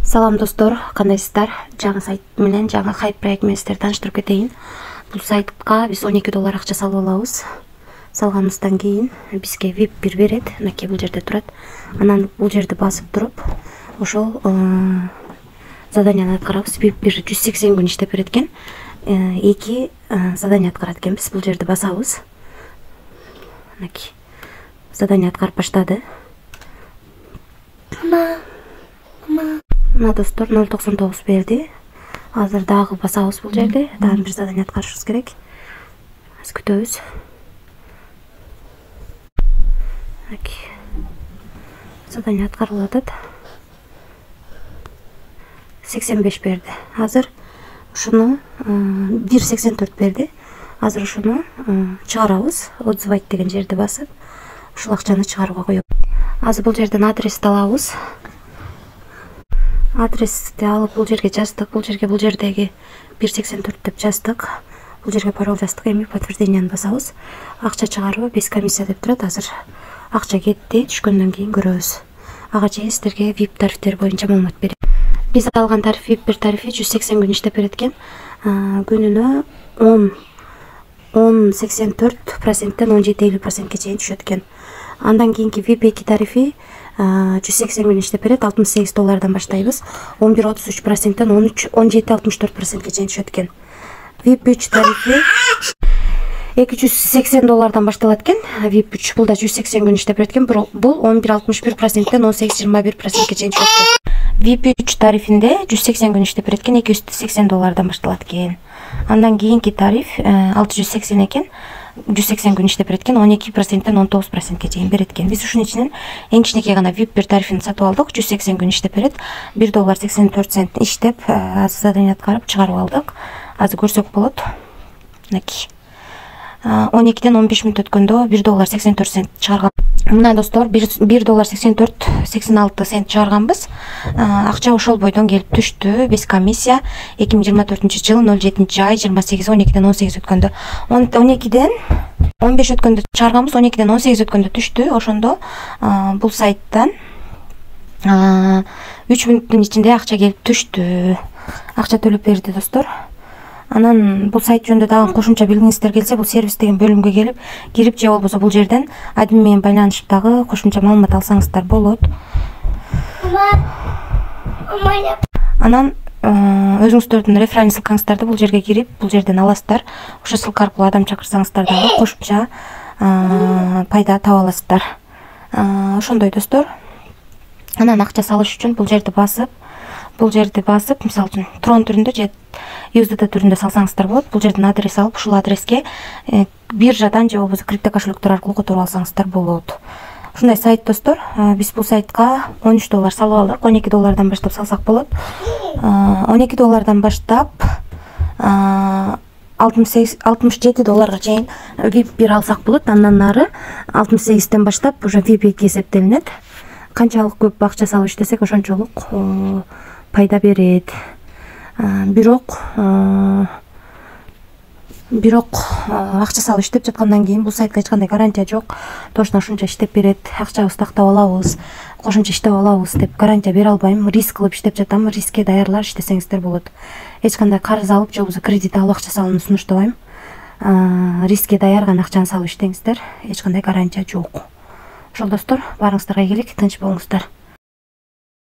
Салам достор, кандайсыздар? Жаңы сайт менен жаңы хайп проект менен сиздерди тааныштырып кетейин. Бул сайтка биз 12 доллар акча салып алабыз. Салганыбыздан кийин бизге VIP 1 берет. Мынакей бул жерде турат. Анан бул жерди басып туруп, ошол заданияны аткарабыз. VIP 1 180 күн иштеп берет экен. 2 задание аткарат экенбиз. Бул жерди басабыз. Мынакей. Задание аткарып баштады. Мына достор 0.99 берди. Азыр дагы басабыз бул жерде. Дагы бир задание аткарышыбыз керек. Аз күтөбүз. Задание аткарылып атат. 85 берди. Азыр ушуну 1.84 берди. Азыр ушуну чыгарабыз. Отзывать деген жерди басып, ушул акчаны чыгарууга коёбуз. Азыр бул жерден адрести алабыз. Адрести алып бул жерге жаздык. Бул жердеги 1.84 деп жаздык. Бул жерге пароль жаздык. Эми подтверждениени басабыз. Акча чыгаруу без комиссия деп турат. Азыр акча кетти. Түшкөндөн кийин көрөбүз. Ага чейин сиздерге VIP тарифтер боюнча маалымат берем. Биз алган тариф VIP 1 тарифи 180 күн иштеп берет экен. Күнүнө 10.84%тен 17.50%ге чейин түшөт экен. Андан кийинки VIP 2 тарифи 180 күн иштеп берет, 68 доллардан баштайбыз. 11.33%тен 17.64%ге чейин түшөт экен. VIP 3 тарифи 280 доллардан башталат экен. VIP 3 бул да 180 күн иштеп берет экен. Бул 11.61%тен 18.21%ге чейин түшөт экен. VIP 3 тарифинде 180 күн иштеп берет экен, 280 доллардан башталат экен. Андан кийинки тариф 680 экен. 180 күн иштеп берет экен, 12%тен 19%ге чейин берет экен. Биз ушунун ичинен эң кичинекей гана VIP 1 тарифин сатып алдык. 180 күн иштеп берет. 1 доллар 84 цент иштеп, задание аткарып чыгарып алдык. Азыр көрсөк болот. Мынакей. 12ден 15 мүнөт өткөндө 1 доллар 84 цент чыгарган. Мына достор 1 доллар 84-86 цент чыгарганбыз. Акча ошол бойдон келип түштү. Без комиссия 2024-жылы 07-ай 28-12ден 18 өткөндө. 12ден 15 өткөндө чыгарганбыз, 12ден 18 өткөндө түштү. Ошондо бул сайттан 3 мүнөттүн ичинде акча келип түштү. Акча төлөп берди достор. Анан бул сайт жөнүндө дагы кошумча билгиңиздер келсе, бул сервис деген бөлүмгө кирип же болбосо бул жерден админ менен байланышып дагы кошумча маалымат алсаңыздар болот. Анан өзүңүздөрдүн реферальный ссылкаңыздарды бул жерге кирип, бул жерден аласыздар. Ошо ссылка аркылуу адам чакырсаңыздар дагы кошумча пайда таба аласыздар. Ошондой достор. Анан акча салыш үчүн бул жерди басып, мисалы үчүн Tron түрүндө же USDT түрүндө салсаңыздар болот. Бул жерден адрес алып, ушул адреске биржадан же болбосо крипто кошелектер аркылуу которуп алсаңыздар болот. Ушундай сайт достор. Биз бул сайтка 13 доллар салып алдык. 12 доллардан баштап салсак болот. 12 доллардан баштап 67 долларга чейин VIP 1 алсак болот. Андан нары 68ден баштап уже VIP 2 эсептелинет. Канчалык көп акча салып иштесек, ошончолук пайда берет. Бирок акча салып иштеп жаткандан кийин бул сайтка эч кандай гарантия жок. Точно ушунча иштеп берет, акчабызды тактап алабыз, кошумча иштеп алабыз деп гарантия бере албайм. Риск кылып иштеп жатам, рискке даярлар иштесеңиздер болот. Эч кандай карыз алып же болбосо кредит алып акча салууну сунуштабайм. Рискке даяр гана акчаны салып иштеңиздер, эч кандай гарантия жок. Ошол достор, баарыңыздарга ийгилик, тынч болуңуздар.